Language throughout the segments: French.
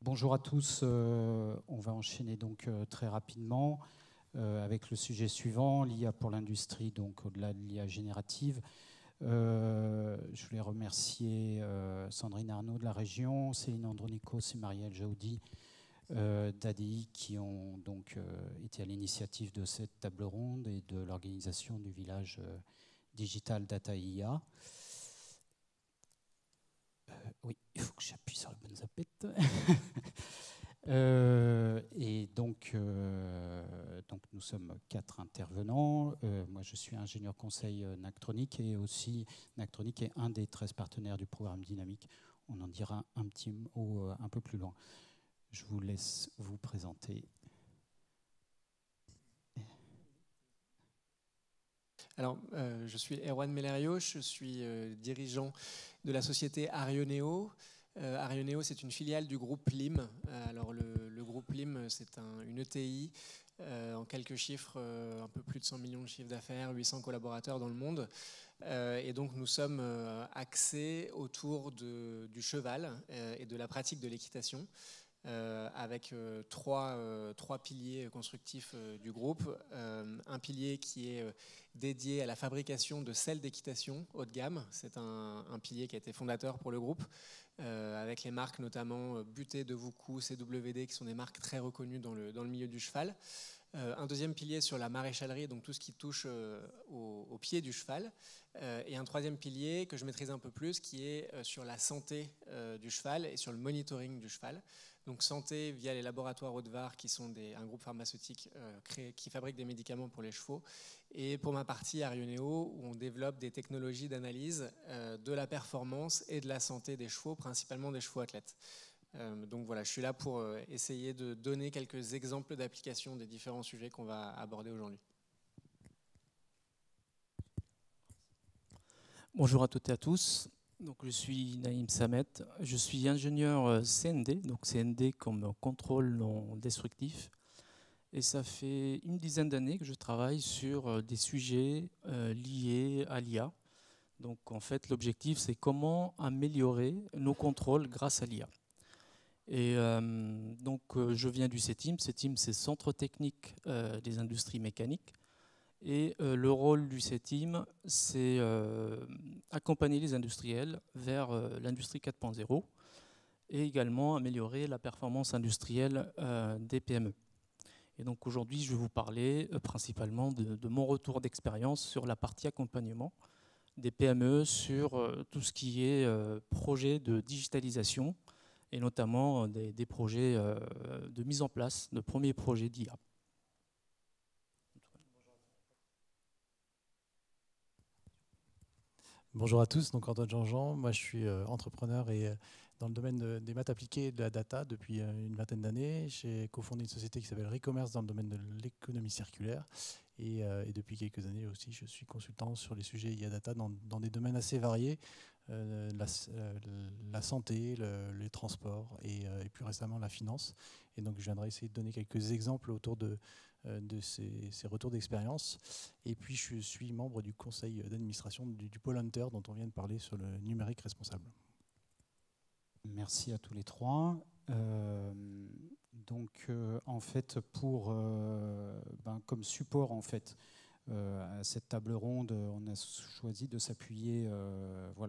Bonjour à tous, on va enchaîner donc très rapidement avec le sujet suivant, l'IA pour l'industrie, donc au-delà de l'IA générative. Je voulais remercier Sandrine Arnaud de la région, Céline Andronikos et Marielle Jaoudi d'ADI qui ont donc été à l'initiative de cette table ronde et de l'organisation du village Digital Data IA. Oui, il faut que j'appuie sur la bonne zapette. Et donc, nous sommes 4 intervenants. Moi, je suis ingénieur conseil Nactronic et aussi Nactronic est un des 13 partenaires du programme Dynamique. On en dira un petit mot un peu plus loin. Je vous laisse vous présenter. Alors, je suis Erwan Mellerio, je suis dirigeant de la société Arioneo. Arioneo, c'est une filiale du groupe LIM. Alors, le groupe LIM, c'est une ETI, en quelques chiffres, un peu plus de 100 millions de chiffres d'affaires, 800 collaborateurs dans le monde. Et donc, nous sommes axés autour du cheval et de la pratique de l'équitation. Avec trois piliers constructifs du groupe. Un pilier qui est dédié à la fabrication de selles d'équitation haut de gamme. C'est un pilier qui a été fondateur pour le groupe, avec les marques notamment Buté, Devoucoux, CWD, qui sont des marques très reconnues dans le milieu du cheval. Un deuxième pilier sur la maréchalerie, donc tout ce qui touche au pied du cheval. Et un troisième pilier que je maîtrise un peu plus, qui est sur la santé du cheval et sur le monitoring du cheval. Donc santé via les laboratoires Haute-Var, qui sont un groupe pharmaceutique qui fabrique des médicaments pour les chevaux. Et pour ma partie, Arioneo, où on développe des technologies d'analyse de la performance et de la santé des chevaux, principalement des chevaux athlètes. Donc voilà, je suis là pour essayer de donner quelques exemples d'application des différents sujets qu'on va aborder aujourd'hui. Bonjour à toutes et à tous. Donc, je suis Naïm Samet, je suis ingénieur CND, donc CND comme contrôle non destructif. Et ça fait une dizaine d'années que je travaille sur des sujets liés à l'IA. Donc en fait, l'objectif, c'est comment améliorer nos contrôles grâce à l'IA. Et je viens du CETIM. CETIM, c'est Centre technique des industries mécaniques. Et le rôle du CETIM, c'est accompagner les industriels vers l'industrie 4.0 et également améliorer la performance industrielle des PME. Et donc aujourd'hui, je vais vous parler principalement de mon retour d'expérience sur la partie accompagnement des PME sur tout ce qui est projet de digitalisation et notamment des projets de mise en place de premiers projets d'IA. Bonjour à tous, donc Antoine Jean-Jean, moi je suis entrepreneur et dans le domaine des maths appliquées et de la data depuis une vingtaine d'années. J'ai cofondé une société qui s'appelle Recommerce dans le domaine de l'économie circulaire et depuis quelques années aussi je suis consultant sur les sujets IA data dans des domaines assez variés, la santé, les transports et plus récemment la finance. Et donc je viendrai essayer de donner quelques exemples autour de ces retours d'expérience. Et puis je suis membre du conseil d'administration du Pôle Hunter dont on vient de parler sur le numérique responsable. Merci à tous les trois. En fait, comme support en fait, à cette table ronde, on a choisi de s'appuyer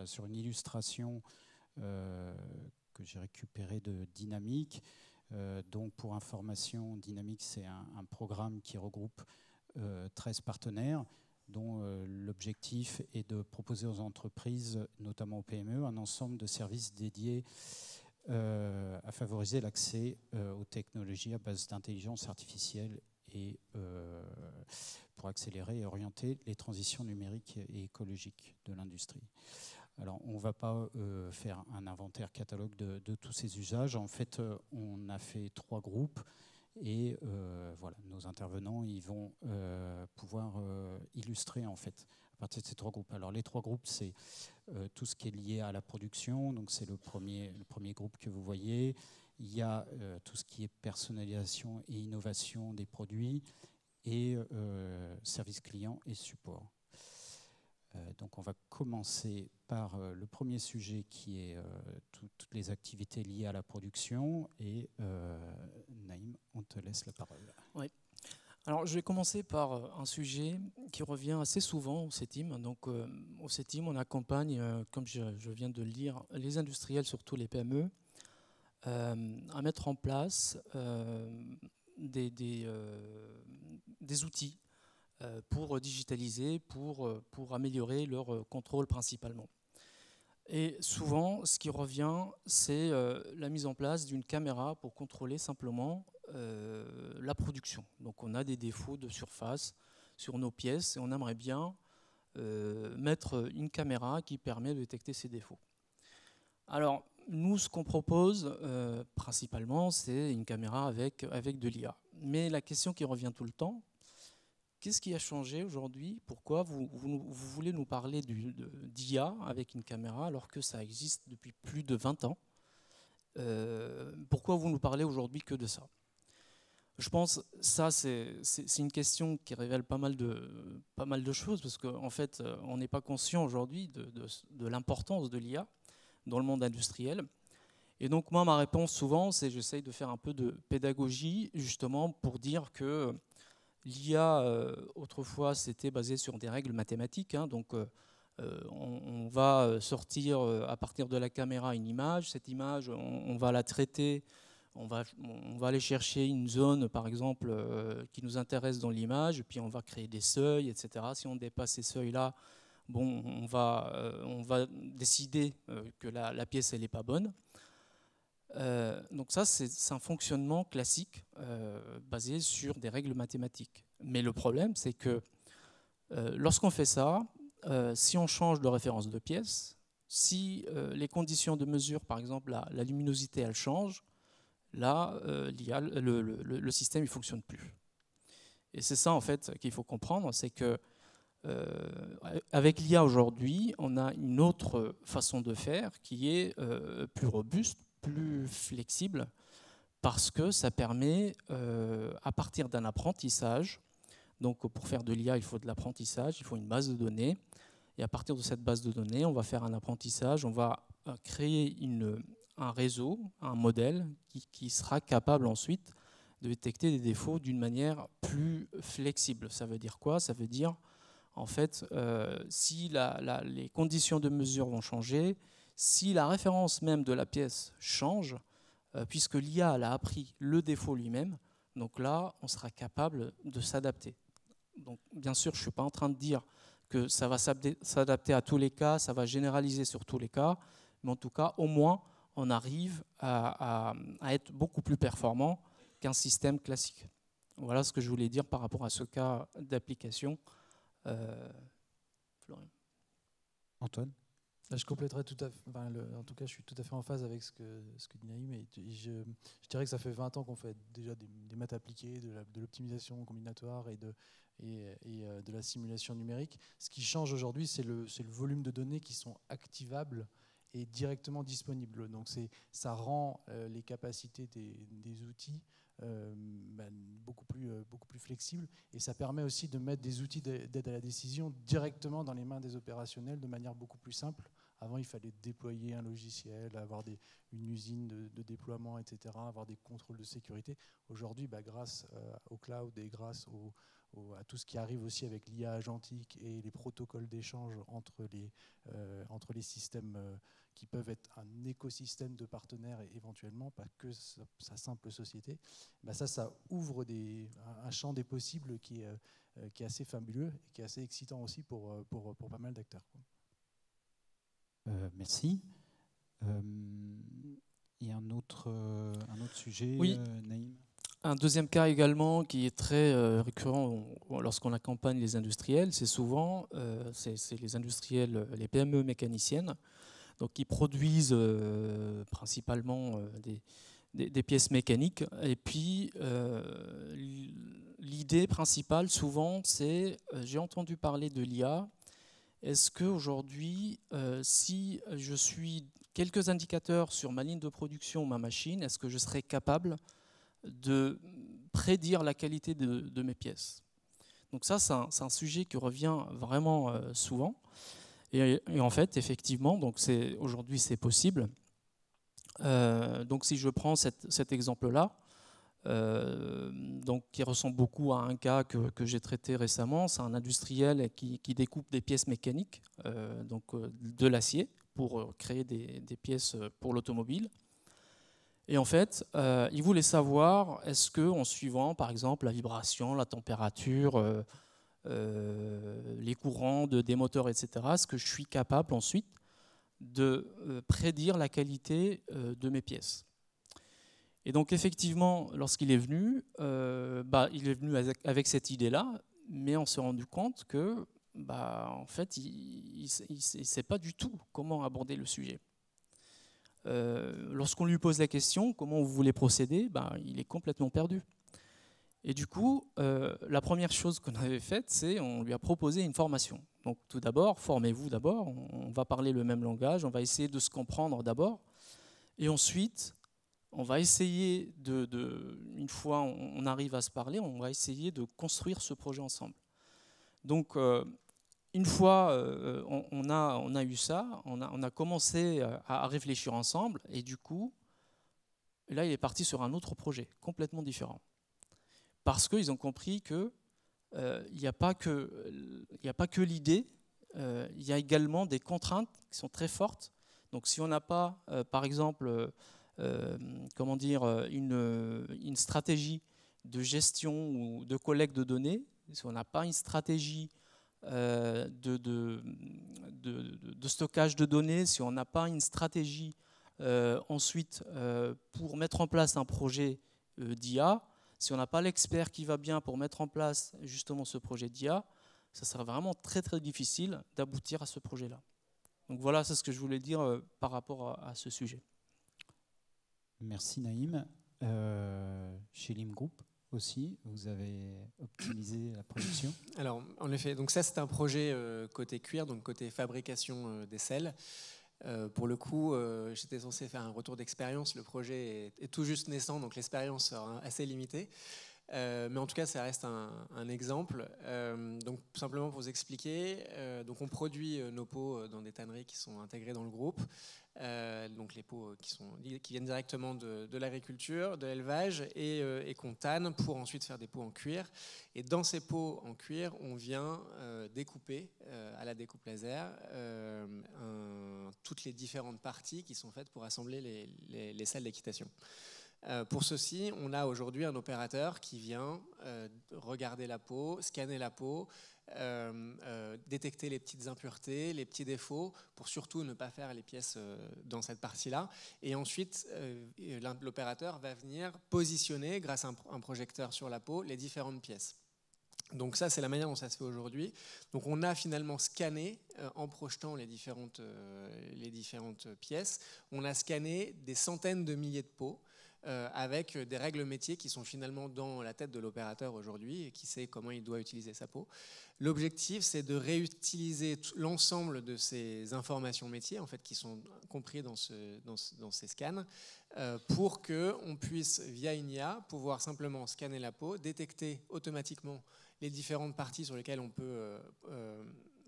sur une illustration que j'ai récupérée de Dynamique. Donc pour information, Dynamique, c'est un programme qui regroupe 13 partenaires dont l'objectif est de proposer aux entreprises, notamment aux PME, un ensemble de services dédiés à favoriser l'accès aux technologies à base d'intelligence artificielle et pour accélérer et orienter les transitions numériques et écologiques de l'industrie. Alors, on ne va pas faire un inventaire catalogue de tous ces usages. En fait, on a fait 3 groupes et nos intervenants ils vont pouvoir illustrer en fait à partir de ces 3 groupes. Alors, les 3 groupes, c'est tout ce qui est lié à la production. Donc, c'est le premier groupe que vous voyez. Il y a tout ce qui est personnalisation et innovation des produits et service client et support. Donc on va commencer par le premier sujet qui est toutes les activités liées à la production. Et Naïm, on te laisse la parole. Oui. Alors je vais commencer par un sujet qui revient assez souvent au CETIM. Donc au CETIM, on accompagne, comme je viens de le dire, les industriels, surtout les PME, à mettre en place des outils pour digitaliser, pour améliorer leur contrôle principalement. Et souvent, ce qui revient, c'est la mise en place d'une caméra pour contrôler simplement la production. Donc on a des défauts de surface sur nos pièces et on aimerait bien mettre une caméra qui permet de détecter ces défauts. Alors, nous, ce qu'on propose principalement, c'est une caméra avec de l'IA. Mais la question qui revient tout le temps, qu'est-ce qui a changé aujourd'hui? Pourquoi vous voulez nous parler d'IA avec une caméra alors que ça existe depuis plus de 20 ans? Pourquoi vous nous parlez aujourd'hui que de ça? Je pense que ça, c'est une question qui révèle pas mal de choses, parce qu'en fait, on n'est pas conscient aujourd'hui de l'importance de l'IA dans le monde industriel. Et donc moi, ma réponse souvent, c'est j'essaye de faire un peu de pédagogie, justement, pour dire que l'IA, autrefois, c'était basé sur des règles mathématiques. Donc on va sortir à partir de la caméra une image. Cette image, on va la traiter. On va aller chercher une zone, par exemple, qui nous intéresse dans l'image, puis on va créer des seuils, etc. Si on dépasse ces seuils-là, bon, on va décider que la pièce, elle n'est pas bonne. Donc ça, c'est un fonctionnement classique basé sur des règles mathématiques. Mais le problème, c'est que lorsqu'on fait ça, si on change de référence de pièce, si les conditions de mesure, par exemple, la luminosité, elle change, là, le système ne fonctionne plus. Et c'est ça, en fait, qu'il faut comprendre, c'est que avec l'IA aujourd'hui, on a une autre façon de faire qui est plus robuste, plus flexible, parce que ça permet, à partir d'un apprentissage, donc pour faire de l'IA, il faut de l'apprentissage, il faut une base de données, et à partir de cette base de données, on va faire un apprentissage, on va créer un réseau, un modèle qui sera capable ensuite de détecter des défauts d'une manière plus flexible. Ça veut dire quoi? Ça veut dire, en fait, si les conditions de mesure vont changer, si la référence même de la pièce change, puisque l'IA a appris le défaut lui-même, donc là, on sera capable de s'adapter. Donc, bien sûr, je ne suis pas en train de dire que ça va s'adapter à tous les cas, ça va généraliser sur tous les cas, mais en tout cas, au moins, on arrive à être beaucoup plus performant qu'un système classique. Voilà ce que je voulais dire par rapport à ce cas d'application. Florian. Antoine? Je compléterai tout à fait, en tout cas, je suis tout à fait en phase avec ce que dit Naïm. Et je dirais que ça fait 20 ans qu'on fait déjà des maths appliquées, de l'optimisation combinatoire et de la simulation numérique. Ce qui change aujourd'hui, c'est le volume de données qui sont activables et directement disponibles. Donc ça rend les capacités des outils beaucoup plus flexibles, et ça permet aussi de mettre des outils d'aide à la décision directement dans les mains des opérationnels de manière beaucoup plus simple. Avant, il fallait déployer un logiciel, avoir une usine de déploiement, etc., avoir des contrôles de sécurité. Aujourd'hui, grâce au cloud et grâce à tout ce qui arrive aussi avec l'IA agentique et les protocoles d'échange entre les systèmes qui peuvent être un écosystème de partenaires et éventuellement pas que sa simple société, ça ouvre un champ des possibles qui est assez fabuleux et qui est assez excitant aussi pour pas mal d'acteurs. Merci. Il y a un autre sujet, oui. Naïm? Un deuxième cas également qui est très récurrent lorsqu'on accompagne les industriels, c'est souvent c'est les industriels, les PME mécaniciennes, donc qui produisent principalement des pièces mécaniques. Et puis l'idée principale souvent c'est, j'ai entendu parler de l'IA, est-ce qu'aujourd'hui, si je suis quelques indicateurs sur ma ligne de production, ma machine, est-ce que je serai capable de prédire la qualité de mes pièces? Donc ça, c'est un sujet qui revient vraiment souvent. Et en fait, effectivement, aujourd'hui, c'est possible. Donc si je prends cet exemple-là, donc, qui ressemble beaucoup à un cas que j'ai traité récemment, c'est un industriel qui découpe des pièces mécaniques, de l'acier, pour créer des pièces pour l'automobile. Et en fait, il voulait savoir, est-ce qu'en suivant, par exemple, la vibration, la température, les courants des moteurs, etc., est-ce que je suis capable ensuite de prédire la qualité de mes pièces? Et donc effectivement, lorsqu'il est venu, il est venu avec cette idée-là, mais on s'est rendu compte que, en fait, il ne sait pas du tout comment aborder le sujet. Lorsqu'on lui pose la question, comment vous voulez procéder, il est complètement perdu. Et du coup, la première chose qu'on avait faite, c'est on lui a proposé une formation. Donc tout d'abord, formez-vous d'abord, on va parler le même langage, on va essayer de se comprendre d'abord, et ensuite, on va essayer une fois on arrive à se parler, on va essayer de construire ce projet ensemble. Donc, une fois on a eu ça, on a commencé à réfléchir ensemble, et du coup, là, il est parti sur un autre projet, complètement différent. Parce qu'ils ont compris qu'il n'y a pas que l'idée, il y a également des contraintes qui sont très fortes. Donc, si on n'a pas, par exemple, une stratégie de gestion ou de collecte de données, si on n'a pas une stratégie de stockage de données, si on n'a pas une stratégie ensuite pour mettre en place un projet d'IA, si on n'a pas l'expert qui va bien pour mettre en place justement ce projet d'IA, ça sera vraiment très très difficile d'aboutir à ce projet-là. Donc voilà, c'est ce que je voulais dire par rapport à ce sujet. Merci Naïm. Chez Lim Group aussi, vous avez optimisé la production. Alors, en effet, donc ça c'est un projet côté cuir, donc côté fabrication des selles. Pour le coup, j'étais censé faire un retour d'expérience. Le projet est tout juste naissant, donc l'expérience sera assez limitée. Mais en tout cas, ça reste un exemple. Donc, simplement pour vous expliquer, donc on produit nos pots dans des tanneries qui sont intégrées dans le groupe. Donc les pots qui viennent directement de l'agriculture, de l'élevage, et qu'on tanne pour ensuite faire des pots en cuir. Et dans ces pots en cuir, on vient découper à la découpe laser toutes les différentes parties qui sont faites pour assembler les selles d'équitation. Pour ceci, on a aujourd'hui un opérateur qui vient regarder la peau, scanner la peau, détecter les petites impuretés, les petits défauts, pour surtout ne pas faire les pièces dans cette partie-là. Et ensuite, l'opérateur va venir positionner, grâce à un projecteur sur la peau, les différentes pièces. Donc ça, c'est la manière dont ça se fait aujourd'hui. Donc on a finalement scanné, en projetant les différentes pièces, on a scanné des centaines de milliers de peaux, avec des règles métiers qui sont finalement dans la tête de l'opérateur aujourd'hui et qui sait comment il doit utiliser sa peau. L'objectif, c'est de réutiliser l'ensemble de ces informations métiers, en fait, qui sont comprises dans ces scans, pour qu'on puisse, via une IA, pouvoir simplement scanner la peau, détecter automatiquement les différentes parties sur lesquelles on peut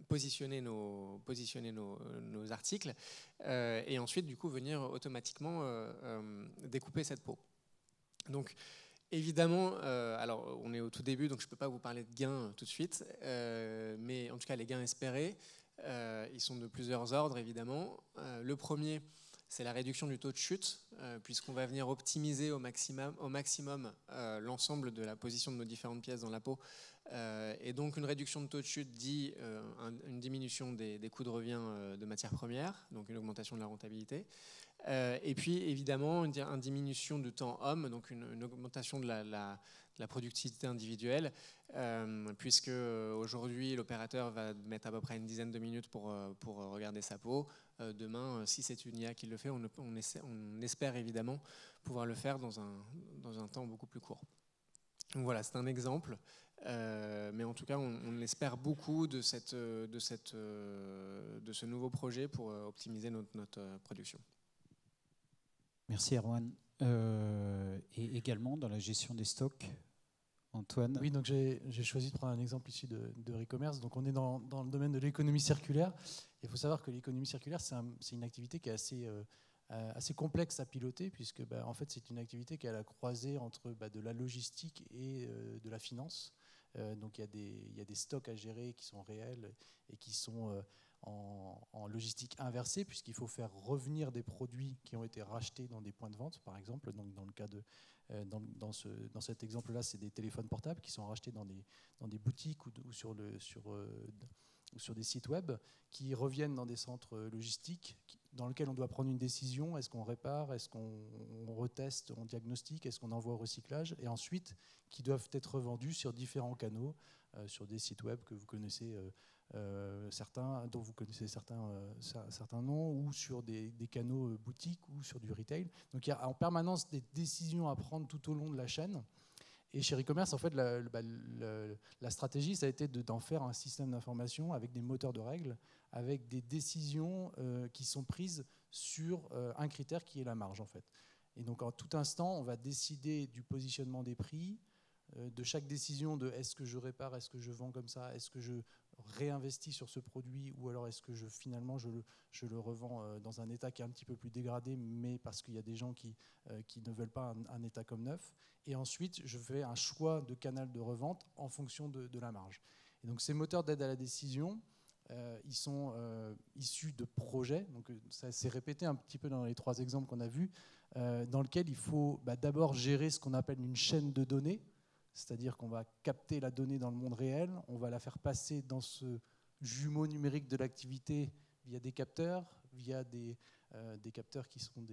positionner nos articles, et ensuite du coup venir automatiquement découper cette peau. Donc évidemment, alors on est au tout début, donc je ne peux pas vous parler de gains tout de suite, mais en tout cas les gains espérés, ils sont de plusieurs ordres évidemment. Le premier, c'est la réduction du taux de chute, puisqu'on va venir optimiser au maximum l'ensemble de la position de nos différentes pièces dans la peau. Et donc une réduction de taux de chute dit une diminution des coûts de revient de matières premières, donc une augmentation de la rentabilité. Et puis évidemment une diminution du temps homme, donc une augmentation de la productivité individuelle, puisque aujourd'hui l'opérateur va mettre à peu près une dizaine de minutes pour regarder sa peau. Demain, si c'est une IA qui le fait, on espère évidemment pouvoir le faire dans un temps beaucoup plus court. Donc voilà, c'est un exemple, mais en tout cas, on espère beaucoup de ce nouveau projet pour optimiser notre production. Merci Erwan. Et également dans la gestion des stocks Antoine. Oui, donc j'ai choisi de prendre un exemple ici de e-commerce. Donc on est dans le domaine de l'économie circulaire. Il faut savoir que l'économie circulaire, c'est une activité qui est assez complexe à piloter, puisque en fait, c'est une activité qui est à la croisée entre de la logistique et de la finance. Donc il y a des stocks à gérer qui sont réels et qui sont en logistique inversée, puisqu'il faut faire revenir des produits qui ont été rachetés dans des points de vente, par exemple. Donc dans le cas de dans cet exemple-là, c'est des téléphones portables qui sont rachetés dans des boutiques ou sur des sites web, qui reviennent dans des centres logistiques dans lesquels on doit prendre une décision. Est-ce qu'on répare? Est-ce qu'on reteste? On diagnostique? Est-ce qu'on envoie au recyclage? Et ensuite, qui doivent être revendus sur différents canaux, sur des sites web que vous connaissez certains, dont vous connaissez certains noms, ou sur des canaux boutiques ou sur du retail. Donc il y a en permanence des décisions à prendre tout au long de la chaîne. Et chez e-commerce, en fait, la stratégie, ça a été d'en faire un système d'information avec des moteurs de règles, avec des décisions qui sont prises sur un critère qui est la marge, en fait. Et donc, en tout instant, on va décider du positionnement des prix, de chaque décision de est-ce que je répare, est-ce que je vends comme ça, est-ce que je réinvestis sur ce produit, ou alors est-ce que finalement je le revends dans un état qui est un petit peu plus dégradé, mais parce qu'il y a des gens qui ne veulent pas un état comme neuf. Et ensuite, je fais un choix de canal de revente en fonction de la marge. Et donc ces moteurs d'aide à la décision, ils sont issus de projets. Donc ça s'est répété un petit peu dans les 3 exemples qu'on a vus, dans lesquels il faut d'abord gérer ce qu'on appelle une chaîne de données. C'est-à-dire qu'on va capter la donnée dans le monde réel, on va la faire passer dans ce jumeau numérique de l'activité via des capteurs, via des capteurs qui sont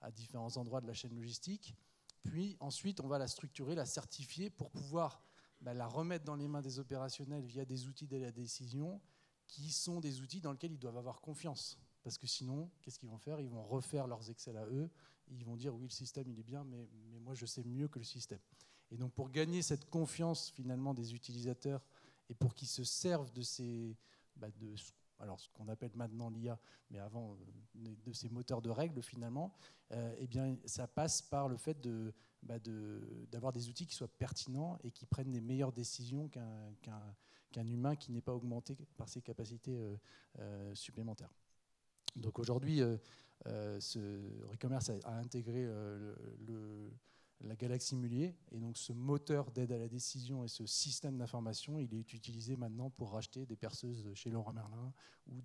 à différents endroits de la chaîne logistique. Puis ensuite, on va la structurer, la certifier pour pouvoir la remettre dans les mains des opérationnels via des outils d'aide à la décision, qui sont des outils dans lesquels ils doivent avoir confiance. Parce que sinon, qu'est-ce qu'ils vont faire? Ils vont refaire leurs Excel à eux, et ils vont dire oui, le système il est bien, mais moi je sais mieux que le système. Et donc pour gagner cette confiance finalement des utilisateurs et pour qu'ils se servent de alors ce qu'on appelle maintenant l'IA, mais avant de ces moteurs de règles finalement, eh bien ça passe par le fait d'avoir des outils qui soient pertinents et qui prennent les meilleures décisions qu'un humain qui n'est pas augmenté par ses capacités supplémentaires. Donc aujourd'hui, ce e-commerce a intégré la galaxie Mullier, et donc ce moteur d'aide à la décision et ce système d'information, il est utilisé maintenant pour racheter des perceuses chez Leroy Merlin ou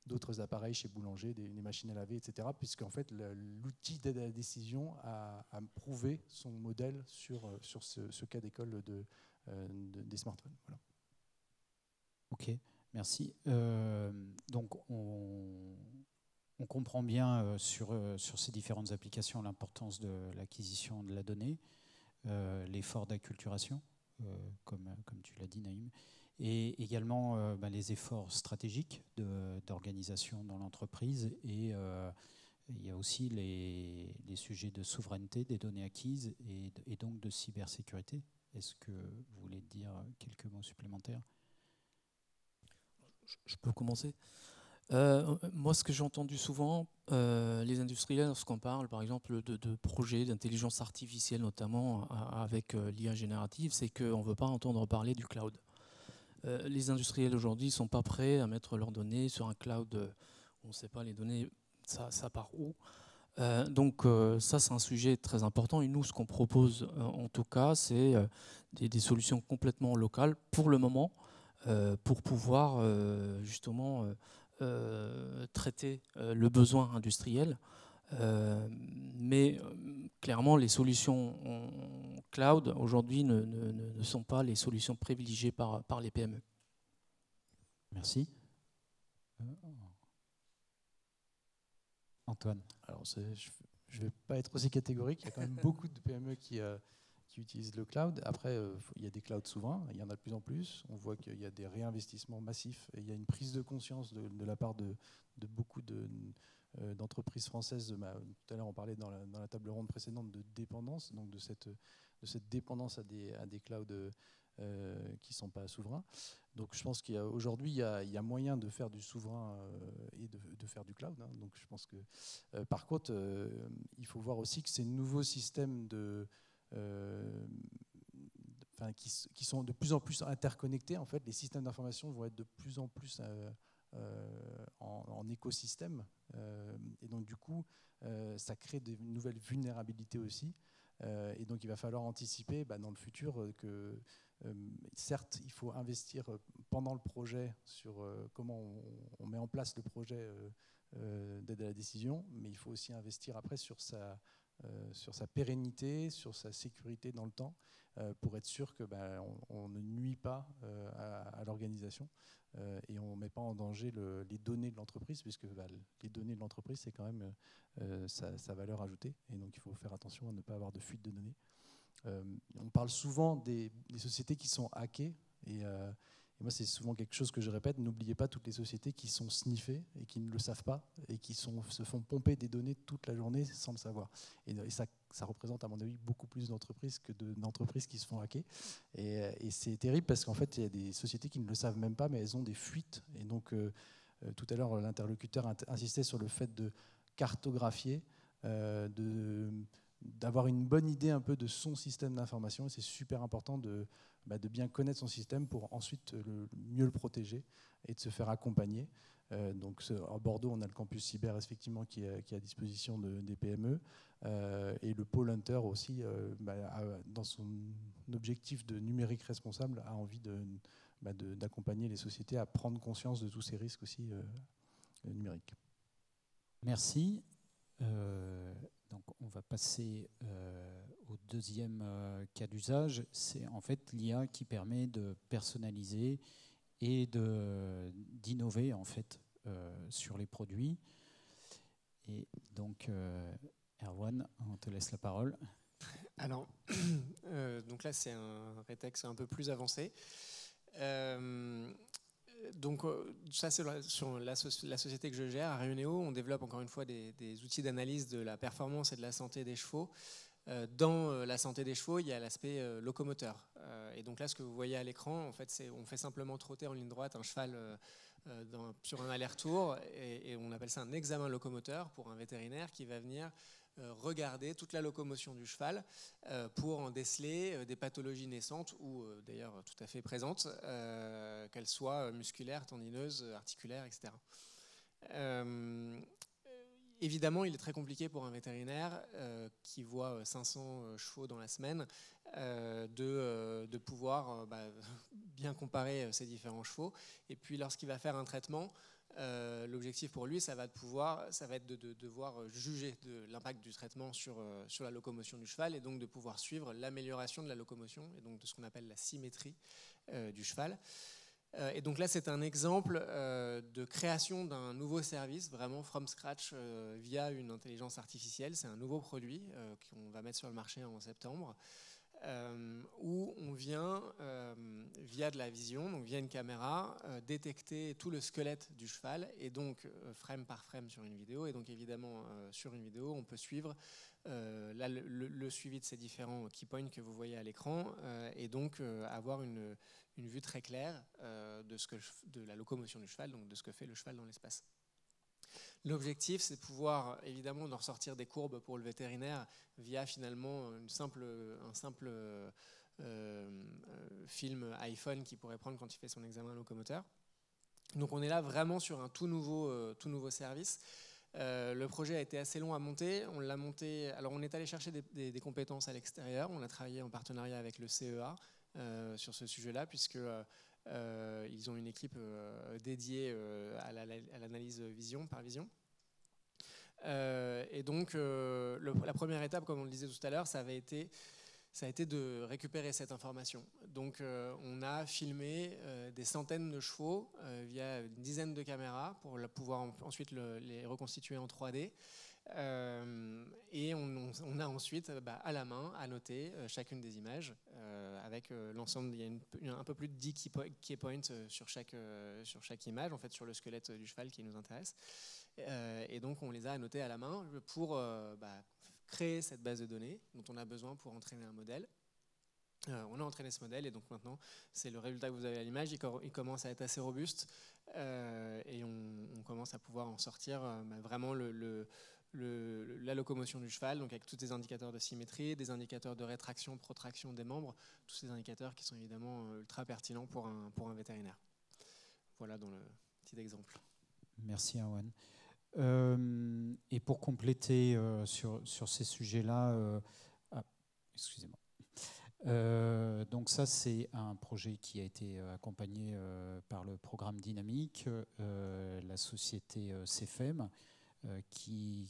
d'autres appareils chez Boulanger, des machines à laver, etc. Puisqu'en fait, l'outil d'aide à la décision a prouvé son modèle sur ce cas d'école des smartphones. Voilà. Ok, merci. Donc on comprend bien sur ces différentes applications l'importance de l'acquisition de la donnée, l'effort d'acculturation, comme tu l'as dit Naïm, et également les efforts stratégiques d'organisation dans l'entreprise, et il y a aussi les sujets de souveraineté des données acquises et donc de cybersécurité. Est-ce que vous voulez dire quelques mots supplémentaires? Je peux commencer. Moi, ce que j'ai entendu souvent, les industriels, lorsqu'on parle par exemple de projets d'intelligence artificielle, notamment avec l'IA générative, c'est qu'on ne veut pas entendre parler du cloud. Les industriels aujourd'hui ne sont pas prêts à mettre leurs données sur un cloud où on ne sait pas les données, ça part où. Donc ça, c'est un sujet très important. Et nous, ce qu'on propose en tout cas, c'est des solutions complètement locales pour le moment, pour pouvoir justement traiter le besoin industriel. Mais clairement, les solutions en cloud aujourd'hui ne sont pas les solutions privilégiées par les PME. Merci. Antoine. Alors, je ne vais pas être aussi catégorique. Il y a quand même beaucoup de PME qui utilisent le cloud. Après, il y a des clouds souverains. Il y en a de plus en plus. On voit qu'il y a des réinvestissements massifs. Et il y a une prise de conscience de la part de beaucoup d'entreprises françaises. Tout à l'heure, on parlait dans la table ronde précédente de dépendance, donc de cette dépendance à des clouds qui ne sont pas souverains. Donc je pense qu'aujourd'hui, il y a moyen de faire du souverain et de faire du cloud. Donc je pense que, par contre, il faut voir aussi que ces nouveaux systèmes qui sont de plus en plus interconnectés. En fait, les systèmes d'information vont être de plus en plus en écosystème. Et donc, du coup, ça crée de nouvelles vulnérabilités aussi. Et donc, il va falloir anticiper dans le futur que, certes, il faut investir pendant le projet sur comment on met en place le projet d'aide à la décision, mais il faut aussi investir après sur sa pérennité, sur sa sécurité dans le temps, pour être sûr que on ne nuit pas à l'organisation et on ne met pas en danger les données de l'entreprise, puisque les données de l'entreprise, c'est quand même sa valeur ajoutée, et donc il faut faire attention à ne pas avoir de fuite de données. On parle souvent des sociétés qui sont hackées, et moi c'est souvent quelque chose que je répète: n'oubliez pas toutes les sociétés qui sont sniffées et qui ne le savent pas, et qui se font pomper des données toute la journée sans le savoir. Et ça représente, à mon avis, beaucoup plus d'entreprises que d'entreprises qui se font hacker. Et c'est terrible parce qu'en fait, il y a des sociétés qui ne le savent même pas, mais elles ont des fuites. Et donc, tout à l'heure, l'interlocuteur insistait sur le fait de cartographier, d'avoir une bonne idée un peu de son système d'information. Et c'est super important de bien connaître son système pour ensuite mieux le protéger et de se faire accompagner. Donc à Bordeaux, on a le campus cyber effectivement qui est à disposition des PME, et le pôle Hunter aussi, dans son objectif de numérique responsable, a envie d'accompagner les sociétés à prendre conscience de tous ces risques aussi numériques. Merci. Donc on va passer au deuxième cas d'usage. C'est en fait l'IA qui permet de personnaliser et d'innover en fait sur les produits. Et donc Erwan, on te laisse la parole. Alors, donc là c'est un rétexte un peu plus avancé. Donc ça c'est sur la société que je gère, Arioneo. On développe encore une fois des outils d'analyse de la performance et de la santé des chevaux. Dans la santé des chevaux, il y a l'aspect locomoteur. Et donc là, ce que vous voyez à l'écran, en fait, on fait simplement trotter en ligne droite un cheval sur un aller-retour, et on appelle ça un examen locomoteur pour un vétérinaire qui va venir regarder toute la locomotion du cheval pour en déceler des pathologies naissantes ou d'ailleurs tout à fait présentes, qu'elles soient musculaires, tendineuses, articulaires, etc. Évidemment, il est très compliqué pour un vétérinaire qui voit 500 chevaux dans la semaine de pouvoir bien comparer ces différents chevaux. Et puis lorsqu'il va faire un traitement, l'objectif pour lui, ça va être de devoir juger de l'impact du traitement sur la locomotion du cheval, et donc de pouvoir suivre l'amélioration de la locomotion, et donc de ce qu'on appelle la symétrie du cheval. Et donc là, c'est un exemple de création d'un nouveau service, vraiment from scratch, via une intelligence artificielle. C'est un nouveau produit qu'on va mettre sur le marché en septembre, où on vient, via de la vision, donc via une caméra, détecter tout le squelette du cheval, et donc frame par frame sur une vidéo. Et donc évidemment, sur une vidéo, on peut suivre le suivi de ces différents key points que vous voyez à l'écran, et donc avoir une vue très claire de la locomotion du cheval, donc de ce que fait le cheval dans l'espace. L'objectif, c'est de pouvoir évidemment d'en ressortir des courbes pour le vétérinaire via finalement un simple film iPhone qu'il pourrait prendre quand il fait son examen locomoteur. Donc on est là vraiment sur un tout nouveau service. Le projet a été assez long à monter. On l'a monté. Alors on est allé chercher des compétences à l'extérieur. On a travaillé en partenariat avec le CEA sur ce sujet-là, puisque ils ont une équipe dédiée à l'analyse vision par vision. Et donc la première étape, comme on le disait tout à l'heure, ça a été de récupérer cette information. Donc on a filmé des centaines de chevaux via une dizaine de caméras pour pouvoir ensuite les reconstituer en 3D. Et on a ensuite à la main annoté chacune des images avec l'ensemble. Il y a un peu plus de 10 key points sur chaque image, en fait, sur le squelette du cheval qui nous intéresse. Et donc on les a annotés à la main pour créer cette base de données dont on a besoin pour entraîner un modèle. On a entraîné ce modèle, et donc maintenant c'est le résultat que vous avez à l'image. Il commence à être assez robuste, et on commence à pouvoir en sortir vraiment la locomotion du cheval, donc avec tous les indicateurs de symétrie, des indicateurs de rétraction, protraction des membres, tous ces indicateurs qui sont évidemment ultra pertinents pour un vétérinaire. Voilà dans le petit exemple. Merci Erwan. Et pour compléter sur ces sujets-là, excusez-moi. Donc ça, c'est un projet qui a été accompagné par le programme Dynamique, la société CFM, qui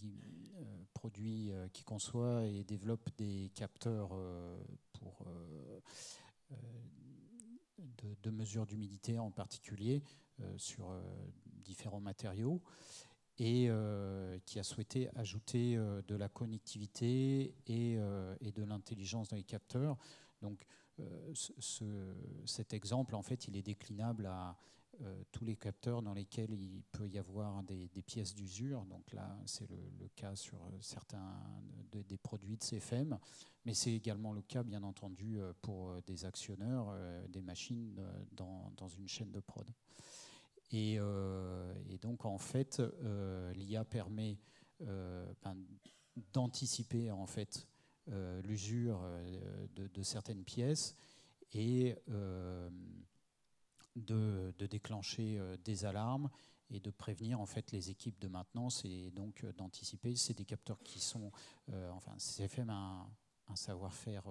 produit, qui conçoit et développe des capteurs de mesure d'humidité en particulier sur différents matériaux, et qui a souhaité ajouter de la connectivité et de l'intelligence dans les capteurs. Donc cet exemple, en fait, il est déclinable à tous les capteurs dans lesquels il peut y avoir des pièces d'usure. Donc là, c'est le cas sur certains des produits de CFM, mais c'est également le cas, bien entendu, pour des actionneurs, des machines dans une chaîne de prod. Et donc, en fait, l'IA permet d'anticiper, en fait, l'usure de certaines pièces et de déclencher des alarmes et de prévenir, en fait, les équipes de maintenance et donc d'anticiper. C'est des capteurs qui sont... enfin, CFM a un savoir-faire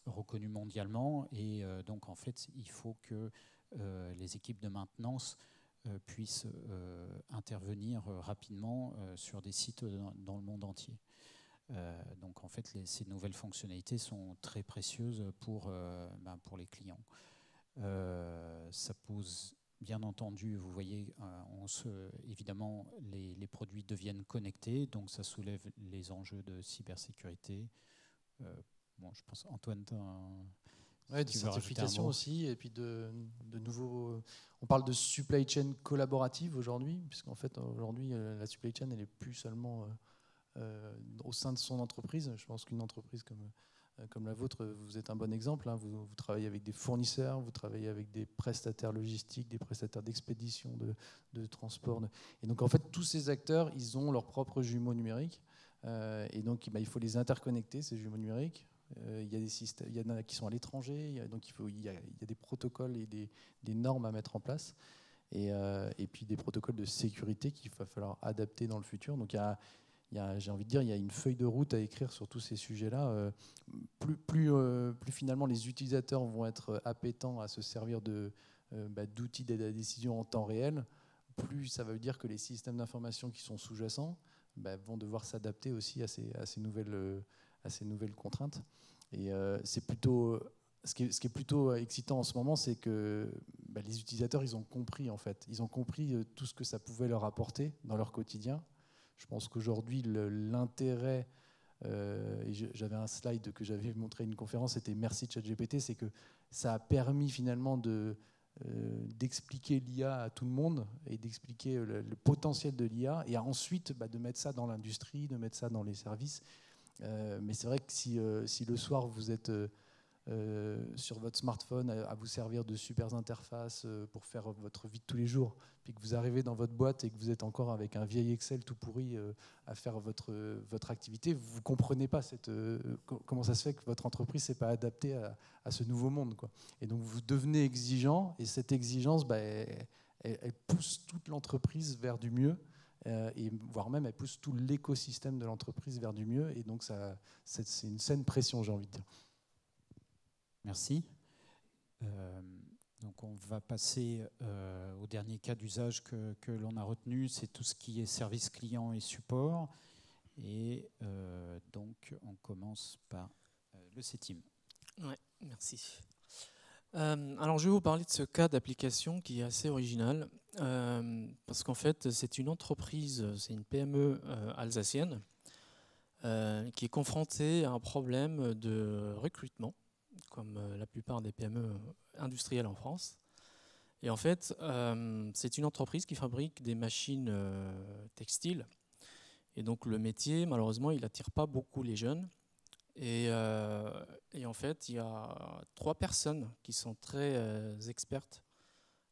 reconnu mondialement, et donc, en fait, il faut que les équipes de maintenance puissent intervenir rapidement sur des sites dans le monde entier. Donc en fait, ces nouvelles fonctionnalités sont très précieuses pour les clients. Ça pose, bien entendu, vous voyez, évidemment, les produits deviennent connectés, donc ça soulève les enjeux de cybersécurité. Bon, je pense, Antoine, ouais, de certification aussi, et puis de nouveaux... On parle de supply chain collaborative aujourd'hui, puisqu'en fait, aujourd'hui, la supply chain, elle n'est plus seulement au sein de son entreprise. Je pense qu'une entreprise comme la vôtre, vous êtes un bon exemple. Hein. Vous travaillez avec des fournisseurs, vous travaillez avec des prestataires logistiques, des prestataires d'expédition, de transport. Et donc, en fait, tous ces acteurs, ils ont leurs propres jumeaux numériques. Et donc, il faut les interconnecter, ces jumeaux numériques. Il y en a qui sont à l'étranger, donc il y a des protocoles et des normes à mettre en place, et puis des protocoles de sécurité qu'il va falloir adapter dans le futur. Donc j'ai envie de dire, il y a une feuille de route à écrire sur tous ces sujets-là. Plus finalement les utilisateurs vont être appétents à se servir d'outils d'aide à la décision en temps réel, plus ça veut dire que les systèmes d'information qui sont sous-jacents vont devoir s'adapter aussi à ces nouvelles contraintes. Et c'est plutôt, ce qui est plutôt excitant en ce moment, c'est que les utilisateurs, ils ont compris, en fait. Ils ont compris tout ce que ça pouvait leur apporter dans leur quotidien. Je pense qu'aujourd'hui, l'intérêt, et j'avais un slide que j'avais montré à une conférence, c'était merci ChatGPT, c'est que ça a permis finalement d'expliquer l'IA à tout le monde et d'expliquer le potentiel de l'IA, et ensuite de mettre ça dans l'industrie, de mettre ça dans les services. Mais c'est vrai que si le soir vous êtes sur votre smartphone à vous servir de super interfaces pour faire votre vie de tous les jours, puis que vous arrivez dans votre boîte et que vous êtes encore avec un vieil Excel tout pourri à faire votre activité, vous ne comprenez pas comment ça se fait que votre entreprise ne s'est pas adaptée à ce nouveau monde, quoi. Et donc vous devenez exigeant, et cette exigence, elle pousse toute l'entreprise vers du mieux. Et voire même elle pousse tout l'écosystème de l'entreprise vers du mieux, et donc c'est une saine pression, j'ai envie de dire. Merci. Donc on va passer au dernier cas d'usage que l'on a retenu, c'est tout ce qui est service client et support, et donc on commence par le CETIM. Ouais, merci. Alors je vais vous parler de ce cas d'application qui est assez original, parce qu'en fait c'est une entreprise, c'est une PME alsacienne qui est confrontée à un problème de recrutement, comme la plupart des PME industrielles en France. Et en fait c'est une entreprise qui fabrique des machines textiles, et donc le métier, malheureusement, il n'attire pas beaucoup les jeunes. Et en fait, il y a 3 personnes qui sont très expertes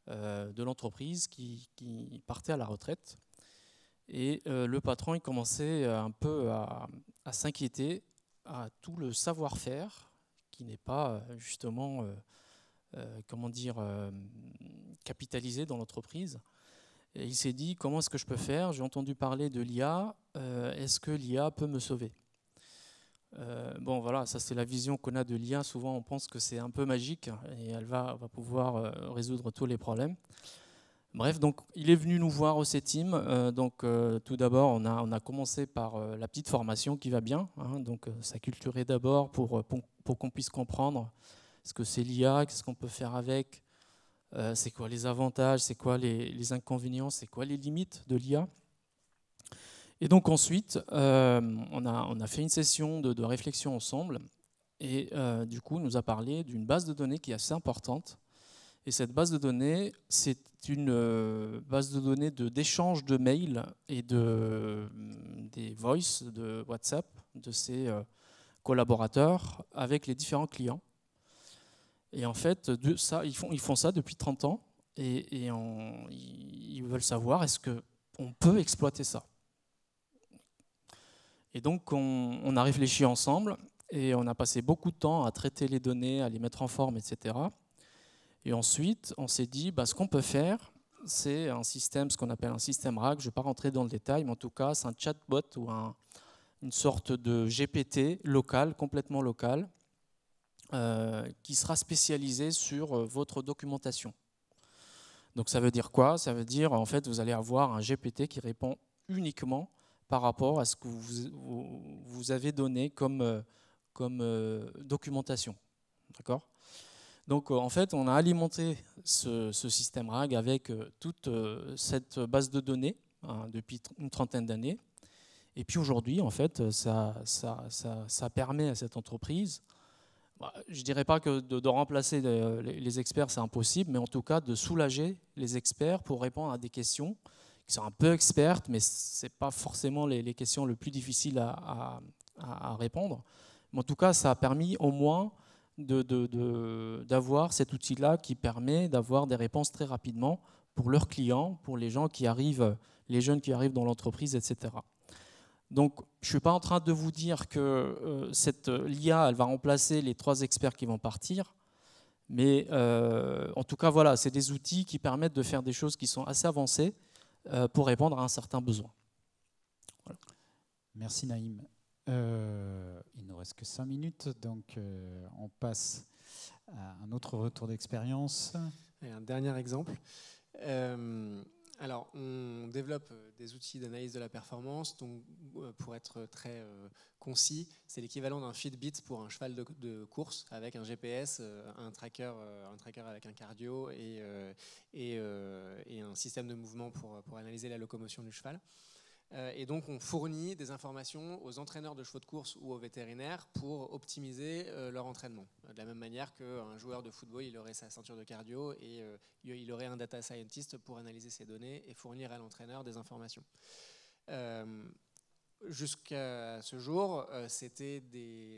de l'entreprise qui partaient à la retraite. Et le patron, il commençait un peu à s'inquiéter à tout le savoir-faire qui n'est pas justement, comment dire, capitalisé dans l'entreprise. Et il s'est dit, comment est-ce que je peux faire? J'ai entendu parler de l'IA, est-ce que l'IA peut me sauver? Bon voilà, ça c'est la vision qu'on a de l'IA. Souvent on pense que c'est un peu magique et elle va pouvoir résoudre tous les problèmes. Bref, donc il est venu nous voir au CETIM. Tout d'abord, on a commencé par la petite formation qui va bien. Donc s'acculturer d'abord pour qu'on puisse comprendre ce que c'est l'IA, qu'est-ce qu'on peut faire avec, c'est quoi les avantages, c'est quoi les inconvénients, c'est quoi les limites de l'IA. Et donc ensuite, on a fait une session de réflexion ensemble et du coup, il nous a parlé d'une base de données qui est assez importante. Et cette base de données, c'est une base de données d'échange de mails et des voice de WhatsApp de ses collaborateurs avec les différents clients. Et en fait, ils font ça depuis 30 ans et ils veulent savoir est-ce qu'on peut exploiter ça. Et donc, on a réfléchi ensemble et on a passé beaucoup de temps à traiter les données, à les mettre en forme, etc. Et ensuite, on s'est dit, ce qu'on peut faire, c'est un système, ce qu'on appelle un système RAG. Je ne vais pas rentrer dans le détail, mais en tout cas, c'est un chatbot ou une sorte de GPT local, complètement local, qui sera spécialisé sur votre documentation. Donc ça veut dire quoi? Ça veut dire, en fait, vous allez avoir un GPT qui répond uniquement par rapport à ce que vous avez donné comme documentation. D'accord? Donc en fait, on a alimenté ce système RAG avec toute cette base de données depuis une trentaine d'années. Et puis aujourd'hui, en fait, ça permet à cette entreprise, je ne dirais pas que de remplacer les experts, c'est impossible, mais en tout cas de soulager les experts pour répondre à des questions qui sont un peu expertes, mais ce n'est pas forcément les questions les plus difficiles à répondre. Mais en tout cas, ça a permis au moins d'avoir cet outil-là qui permet d'avoir des réponses très rapidement pour leurs clients, pour les gens qui arrivent, les jeunes qui arrivent dans l'entreprise, etc. Donc, je ne suis pas en train de vous dire que l'IA, elle va remplacer les 3 experts qui vont partir, mais en tout cas, voilà, c'est des outils qui permettent de faire des choses qui sont assez avancées pour répondre à un certain besoin. Voilà. Merci Naïm. Il ne nous reste que 5 minutes, donc on passe à un autre retour d'expérience. Et un dernier exemple. Alors, on développe des outils d'analyse de la performance. Donc, pour être très concis, c'est l'équivalent d'un Fitbit pour un cheval de course avec un GPS, un tracker avec un cardio et un système de mouvement pour analyser la locomotion du cheval. Et donc, on fournit des informations aux entraîneurs de chevaux de course ou aux vétérinaires pour optimiser leur entraînement. De la même manière qu'un joueur de football, il aurait sa ceinture de cardio et il aurait un data scientist pour analyser ces données et fournir à l'entraîneur des informations. Jusqu'à ce jour, c'était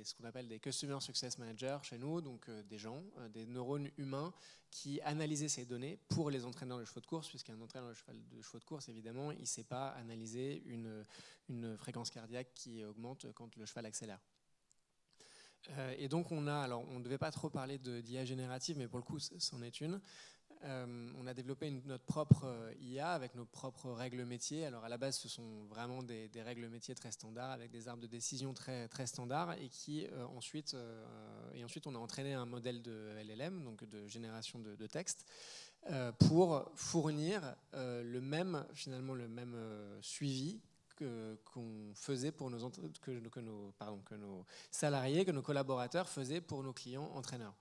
ce qu'on appelle des Customer Success Managers chez nous, donc des gens, des neurones humains qui analysaient ces données pour les entraîneurs de chevaux de course, puisqu'un entraîneur de chevaux de course, évidemment, il ne sait pas analyser une fréquence cardiaque qui augmente quand le cheval accélère. Et donc on ne devait pas trop parler d'IA générative, mais pour le coup, c'en est une. On a développé notre propre IA avec nos propres règles métiers. Alors à la base, ce sont vraiment des règles métiers très standards avec des arbres de décision très, très standards et ensuite on a entraîné un modèle de LLM, donc de génération de texte, pour fournir le même suivi qu'on faisait pour que nos salariés, que nos collaborateurs faisaient pour nos clients entraîneurs.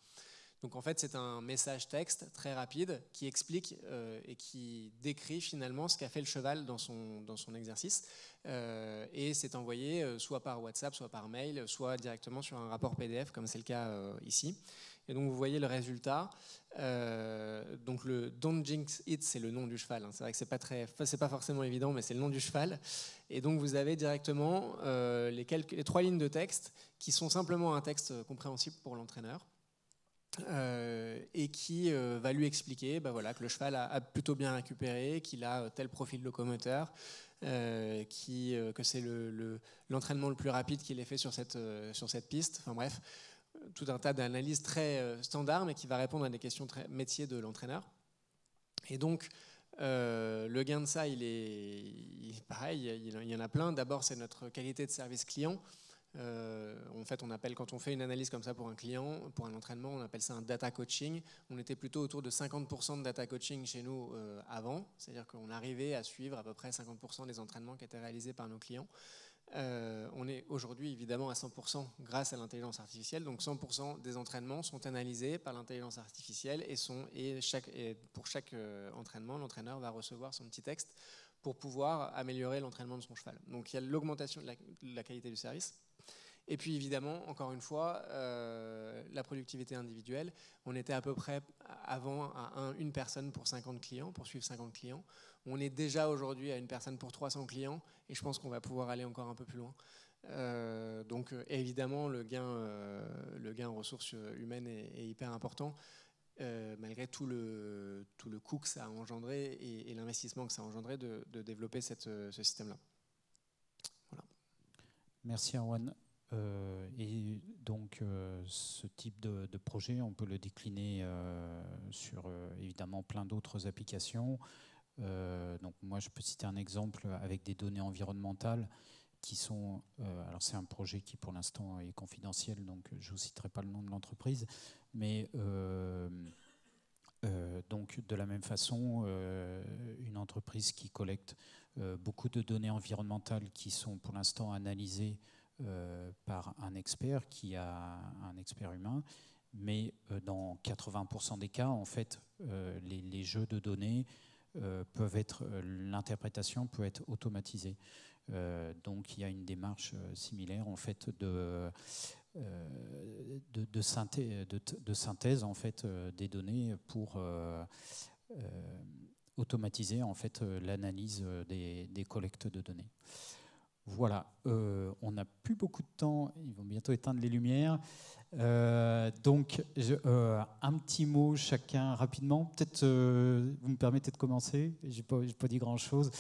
Donc en fait, c'est un message texte très rapide qui explique et qui décrit finalement ce qu'a fait le cheval dans son exercice. Et c'est envoyé soit par WhatsApp, soit par mail, soit directement sur un rapport PDF, comme c'est le cas ici. Et donc vous voyez le résultat. Donc le Don't Jinx It, c'est le nom du cheval. C'est vrai que c'est pas forcément évident, mais c'est le nom du cheval. Et donc vous avez directement les 3 lignes de texte qui sont simplement un texte compréhensible pour l'entraîneur. Et qui va lui expliquer que le cheval a plutôt bien récupéré, qu'il a tel profil locomoteur, que c'est l'entraînement le plus rapide qu'il ait fait sur cette piste. Enfin bref, tout un tas d'analyses très standards, mais qui va répondre à des questions très métiers de l'entraîneur. Et donc, le gain de ça, il est pareil, il y en a plein. D'abord, c'est notre qualité de service client. En fait, quand on fait une analyse comme ça pour un client, pour un entraînement, on appelle ça un data coaching. On était plutôt autour de 50% de data coaching chez nous avant, c'est-à-dire qu'on arrivait à suivre à peu près 50% des entraînements qui étaient réalisés par nos clients. On est aujourd'hui évidemment à 100% grâce à l'intelligence artificielle, donc 100% des entraînements sont analysés par l'intelligence artificielle et pour chaque entraînement, l'entraîneur va recevoir son petit texte pour pouvoir améliorer l'entraînement de son cheval. Donc il y a l'augmentation de la qualité du service. Et puis évidemment, encore une fois, la productivité individuelle. On était à peu près avant à une personne pour 50 clients, pour suivre 50 clients. On est déjà aujourd'hui à une personne pour 300 clients et je pense qu'on va pouvoir aller encore un peu plus loin. Donc évidemment, le gain en ressources humaines est hyper important, malgré tout le coût que ça a engendré et l'investissement que ça a engendré de développer ce système-là. Voilà. Merci Erwan. Et donc ce type de projet, on peut le décliner sur évidemment plein d'autres applications. Donc moi je peux citer un exemple avec des données environnementales qui sont, alors c'est un projet qui pour l'instant est confidentiel, donc je ne vous citerai pas le nom de l'entreprise, mais donc de la même façon, une entreprise qui collecte beaucoup de données environnementales qui sont pour l'instant analysées par un expert qui a un expert humain, mais dans 80% des cas, en fait, les jeux de données peuvent être, l'interprétation peut être automatisée. Donc il y a une démarche similaire en fait de synthèse en fait des données pour automatiser en fait l'analyse des collectes de données. Voilà, on n'a plus beaucoup de temps, ils vont bientôt éteindre les lumières. Donc, un petit mot chacun rapidement. Peut-être vous me permettez de commencer, je n'ai pas dit grand-chose.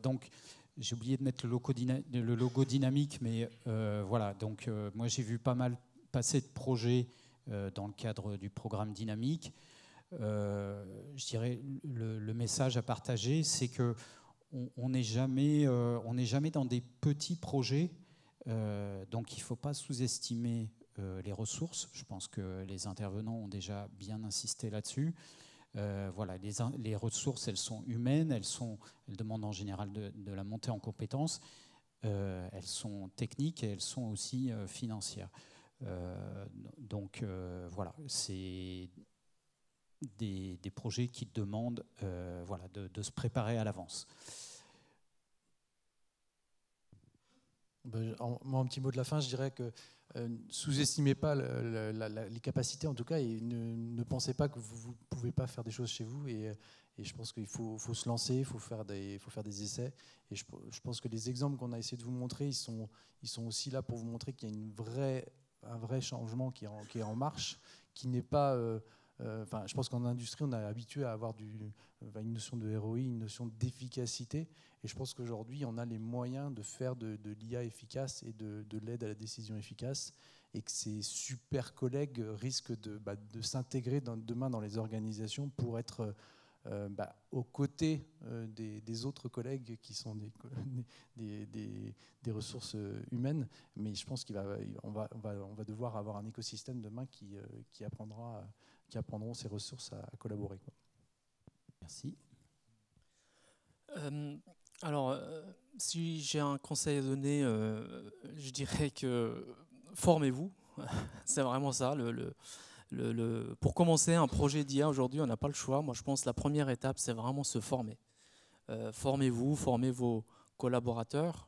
Donc, j'ai oublié de mettre le logo dynamique, mais voilà, donc moi j'ai vu pas mal passer de projets dans le cadre du programme dynamique. Je dirais le message à partager, c'est que on n'est jamais dans des petits projets, donc il ne faut pas sous-estimer les ressources. Je pense que les intervenants ont déjà bien insisté là-dessus. Voilà, les ressources, elles sont humaines, elles demandent en général de la montée en compétences, elles sont techniques et elles sont aussi financières. Donc voilà, c'est des projets qui demandent voilà, de se préparer à l'avance. Moi, un petit mot de la fin, je dirais que sous-estimez pas les capacités, en tout cas, et ne pensez pas que vous ne pouvez pas faire des choses chez vous. Et je pense qu'il faut se lancer, il faut faire des essais. Et je pense que les exemples qu'on a essayé de vous montrer, ils sont aussi là pour vous montrer qu'il y a un vrai changement qui est en marche, qui n'est pas... je pense qu'en industrie, on est habitué à avoir une notion de ROI, une notion d'efficacité. Et je pense qu'aujourd'hui, on a les moyens de faire de l'IA efficace et de l'aide à la décision efficace. Et que ces super collègues risquent de s'intégrer demain dans les organisations pour être aux côtés des autres collègues qui sont des ressources humaines. Mais je pense qu'on va devoir avoir un écosystème demain qui apprendront ces ressources à collaborer. Merci. Alors, si j'ai un conseil à donner, je dirais que formez-vous. C'est vraiment ça. Pour commencer un projet d'IA aujourd'hui, on n'a pas le choix. Moi, je pense que la première étape, c'est vraiment se former. Formez-vous, formez vos collaborateurs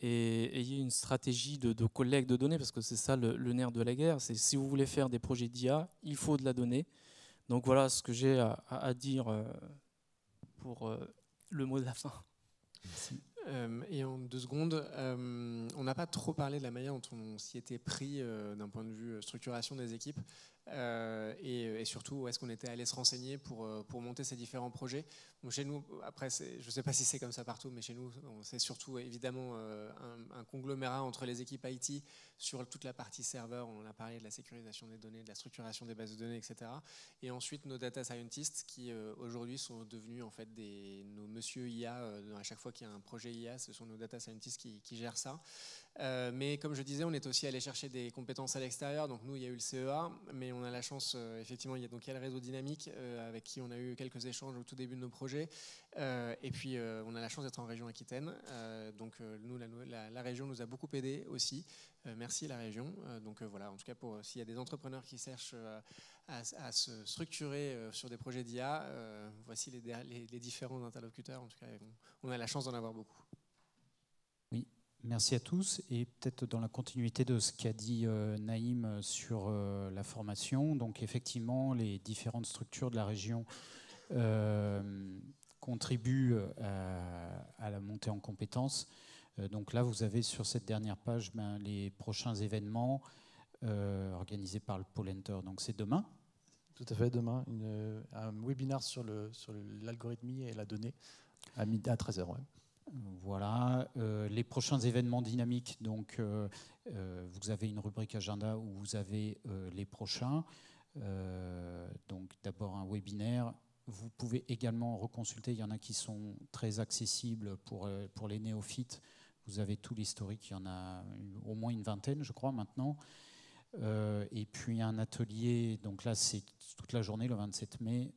et ayez une stratégie de collecte de données, parce que c'est ça le nerf de la guerre. C'est si vous voulez faire des projets d'IA, il faut de la donnée. Donc voilà ce que j'ai à dire pour le mot de la fin. Merci. Et en 2 secondes, on n'a pas trop parlé de la manière dont on s'y était pris d'un point de vue structuration des équipes. et surtout où est-ce qu'on était allé se renseigner pour monter ces différents projets. Bon, chez nous, après, je ne sais pas si c'est comme ça partout, mais chez nous, c'est surtout évidemment un conglomérat entre les équipes IT sur toute la partie serveur, on a parlé de la sécurisation des données, de la structuration des bases de données, etc. Et ensuite nos data scientists qui aujourd'hui sont devenus en fait nos monsieur IA, à chaque fois qu'il y a un projet IA, ce sont nos data scientists qui gèrent ça. Mais comme je disais, on est aussi allé chercher des compétences à l'extérieur. Donc nous, il y a eu le CEA, mais on a la chance, effectivement, il y a le réseau Dynamique avec qui on a eu quelques échanges au tout début de nos projets. Et puis on a la chance d'être en région Aquitaine. Donc nous, la région nous a beaucoup aidé aussi. Merci la région. Donc voilà, en tout cas, s'il y a des entrepreneurs qui cherchent à se structurer sur des projets d'IA, voici les différents interlocuteurs. En tout cas, on a la chance d'en avoir beaucoup. Oui. Merci à tous. Et peut-être dans la continuité de ce qu'a dit Naïm sur la formation, donc effectivement, les différentes structures de la région contribuent à la montée en compétences. Donc là, vous avez sur cette dernière page les prochains événements organisés par le Pôle Enter. Donc c'est demain. Tout à fait, demain, un webinaire sur l'algorithmie et la donnée à 13h. Ouais. Voilà, les prochains événements dynamiques, donc vous avez une rubrique agenda où vous avez les prochains. Donc d'abord un webinaire. Vous pouvez également reconsulter, il y en a qui sont très accessibles pour les néophytes. Vous avez tout l'historique, il y en a au moins une vingtaine, je crois, maintenant. Et puis un atelier, donc là c'est toute la journée, le 27 mai.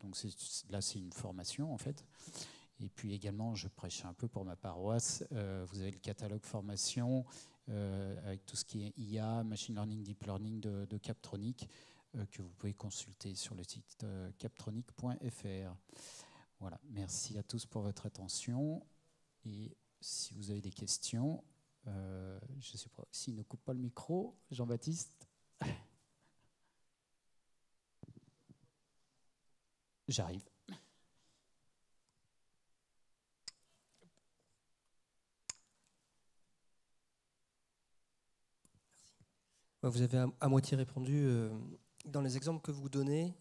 Donc là c'est une formation en fait. Et puis également, je prêche un peu pour ma paroisse, vous avez le catalogue formation avec tout ce qui est IA, machine learning, deep learning de Captronic que vous pouvez consulter sur le site captronic.fr. Voilà, merci à tous pour votre attention. Et si vous avez des questions, je ne sais pas s'il ne coupe pas le micro, Jean-Baptiste. J'arrive. Vous avez à moitié répondu. Dans les exemples que vous donnez,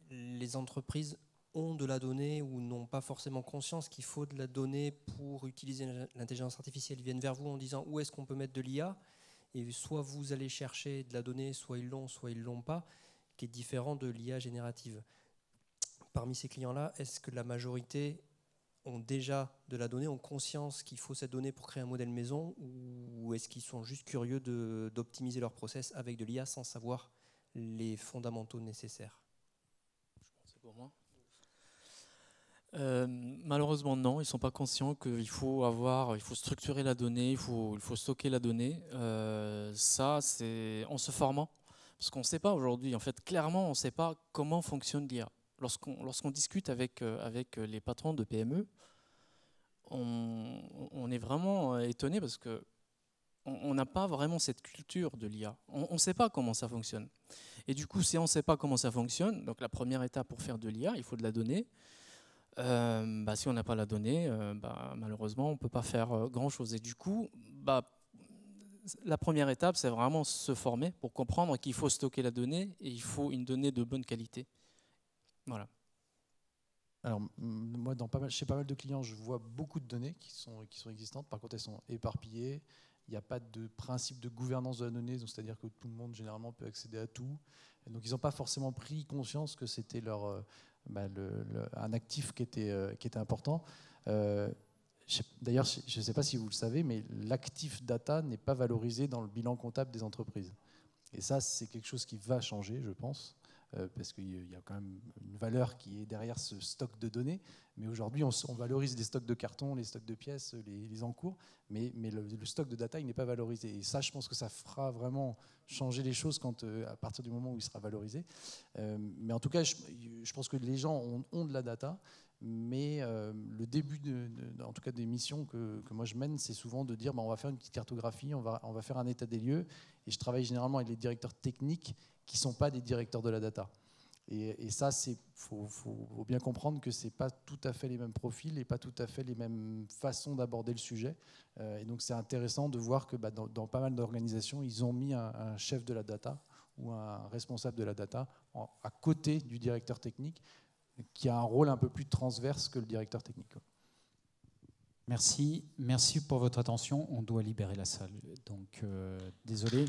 les entreprises ont de la donnée ou n'ont pas forcément conscience qu'il faut de la donnée pour utiliser l'intelligence artificielle. Ils viennent vers vous en disant où est-ce qu'on peut mettre de l'IA, et soit vous allez chercher de la donnée, soit ils l'ont pas, qui est différent de l'IA générative. Parmi ces clients-là, est-ce que la majorité ont déjà de la donnée, ont conscience qu'il faut cette donnée pour créer un modèle maison, ou est-ce qu'ils sont juste curieux d'optimiser leur process avec de l'IA sans savoir les fondamentaux nécessaires? Je pense que c'est pour moi. Malheureusement non, ils ne sont pas conscients qu'il faut structurer la donnée, il faut stocker la donnée. Ça, c'est en se formant, parce qu'on ne sait pas aujourd'hui, en fait, clairement, on ne sait pas comment fonctionne l'IA. Lorsqu'on discute avec les patrons de PME, on est vraiment étonné parce qu'on n'a pas vraiment cette culture de l'IA. On ne sait pas comment ça fonctionne. Et du coup, si on ne sait pas comment ça fonctionne, donc la première étape pour faire de l'IA, il faut de la donnée. Si on n'a pas la donnée, malheureusement, on ne peut pas faire grand-chose. Et du coup, la première étape, c'est vraiment se former pour comprendre qu'il faut stocker la donnée et il faut une donnée de bonne qualité. Voilà. Alors, moi, chez pas mal de clients, je vois beaucoup de données qui sont existantes. Par contre, elles sont éparpillées. Il n'y a pas de principe de gouvernance de la donnée, c'est-à-dire que tout le monde, généralement, peut accéder à tout. Et donc, ils n'ont pas forcément pris conscience que c'était un actif qui était important. D'ailleurs, je ne sais pas si vous le savez, mais l'actif data n'est pas valorisé dans le bilan comptable des entreprises. Et ça, c'est quelque chose qui va changer, je pense. Parce qu'il y a quand même une valeur qui est derrière ce stock de données. Mais aujourd'hui, on valorise les stocks de carton, les stocks de pièces, les encours, mais le stock de data, il n'est pas valorisé. Et ça, je pense que ça fera vraiment changer les choses à partir du moment où il sera valorisé. Mais en tout cas, je pense que les gens ont de la data, mais le début, en tout cas des missions que moi je mène, c'est souvent de dire on va faire une petite cartographie, on va faire un état des lieux. Et je travaille généralement avec les directeurs techniques qui ne sont pas des directeurs de la data. Et ça, faut bien comprendre que ce n'est pas tout à fait les mêmes profils et pas tout à fait les mêmes façons d'aborder le sujet. Et donc, c'est intéressant de voir que dans pas mal d'organisations, ils ont mis un chef de la data ou un responsable de la data à côté du directeur technique, qui a un rôle un peu plus transverse que le directeur technique. Merci pour votre attention. On doit libérer la salle. Donc, désolé.